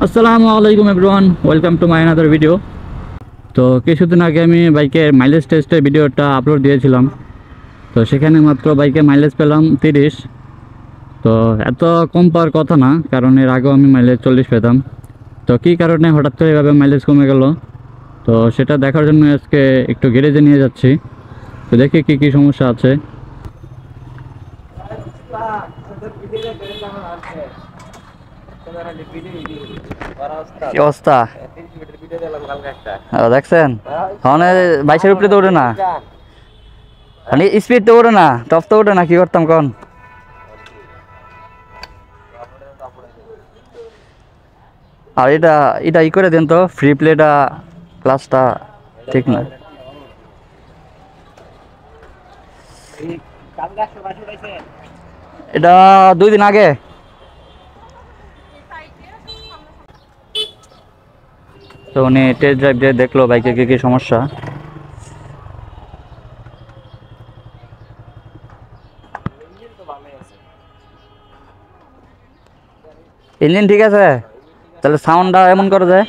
আসসালামু আলাইকুম everyone, welcome to my another video. তো কিছুদিন আগে আমি বাইকের মাইলেজ টেস্টের ভিডিওটা আপলোড দিয়েছিলাম। তো সেখানে মাত্র বাইকে মাইলেজ পেলাম 30। তো এত কম পাওয়ার কথা না, কারণ এর আগেও আমি মাইলেজ 40 পেতাম। তো কী কারণে হঠাৎ করে এভাবে মাইলেজ কমে গেল, তো সেটা দেখার জন্য আজকে একটু গ্যারেজে নিয়ে যাচ্ছি। তো দেখি কী কী সমস্যা আছে। কি অবস্থা দেখছেন? মানে 22-এর উপরে তো ওঠে না, মানে স্পিড তো ওঠে না, টপ তো ওঠে না। কি করতাম কোন? আর এটা এটা ই করে দেন তো, ফ্রি প্লেটা ক্লাসটা ঠিক না। এটা 2 দিন আগে। তো উনি টেস্ট ড্রাইভ দিয়ে দেখলো বাইকে কি কি সমস্যা। ইঞ্জিন ঠিক আছে, তাহলে সাউন্ডটা এমন করে যায়।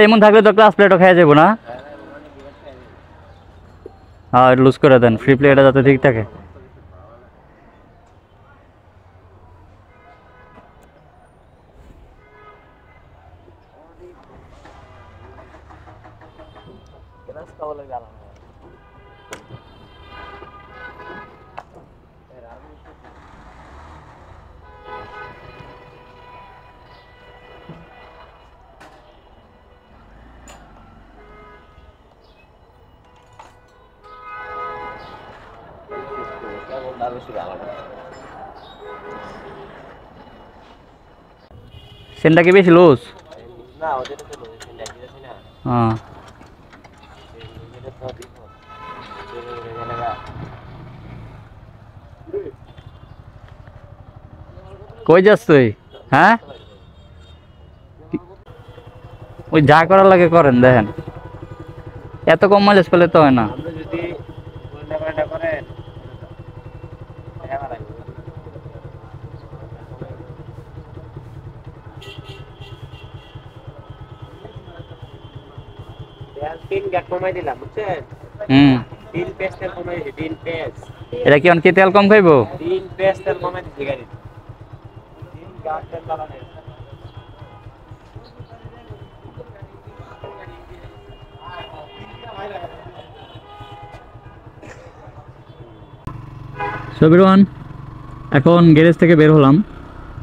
এমন থাকলে তো ক্লাস প্লেটও খেয়ে যাবো না। হ্যাঁ, লুজ করে দেন, ফ্রি প্লেটা যাতে ঠিক থাকে। সেনটা কি বেশি লুজ? হ্যাঁ, কই যাস তুই? হ্যাঁ, ওই যা করার লাগে করেন, দেখেন এত কম মাইলেজ পেলে তো হয় না। এটা কি অনেক তেল কম খাইবো? সো এভরিওয়ান, এখন গ্যারেজ থেকে বের হলাম।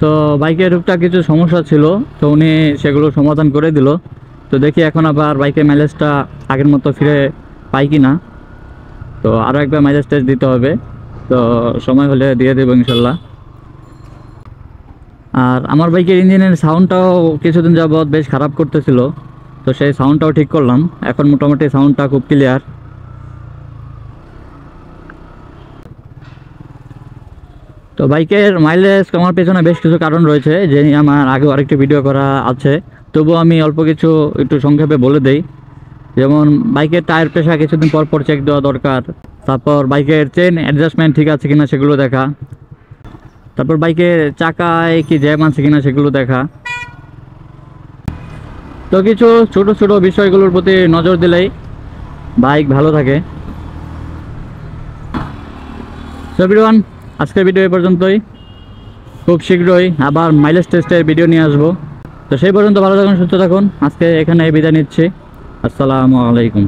তো বাইকের টুকটাক কিছু সমস্যা ছিল, তো উনি সেগুলো সমাধান করে দিল। তো দেখি এখন আবার বাইকের মাইলেজটা আগের মতো ফিরে পাই কি না। তো আরও একবার মাইলেজ টেস্ট দিতে হবে, তো সময় হলে দিয়ে দেবো ইনশাল্লাহ। আর আমার বাইকের ইঞ্জিনের সাউন্ডটাও কিছুদিন যাবৎ বেশ খারাপ করতেছিল, তো সেই সাউন্ডটাও ঠিক করলাম। এখন মোটামুটি সাউন্ডটা খুব ক্লিয়ার। তো বাইকের মাইলেজ কমার পেছনে বেশ কিছু কারণ রয়েছে, যে নিয়ে আমার আগেও আরেকটি ভিডিও করা আছে। তবুও আমি অল্প কিছু একটু সংক্ষেপে বলে দেই। যেমন বাইকের টায়ার প্রেশার কিছুদিন পর পর চেক দেওয়া দরকার। তারপর বাইকের চেন অ্যাডজাস্টমেন্ট ঠিক আছে কিনা সেগুলো দেখা। তারপর বাইকের চাকায় কি জ্যাম আছে কিনা সেগুলো দেখা। তো কিছু ছোট ছোট বিষয়গুলোর প্রতি নজর দিলেই বাইক ভালো থাকে। সো এভরিওয়ান, আজকের ভিডিও এ পর্যন্তই। খুব শীঘ্রই আবার মাইলেজ টেস্টের ভিডিও নিয়ে আসবো। তো সেই পর্যন্ত ভালো থাকুন, সুস্থ থাকুন। আজকে এখানে বিদায় নিচ্ছি। আসসালামু আলাইকুম।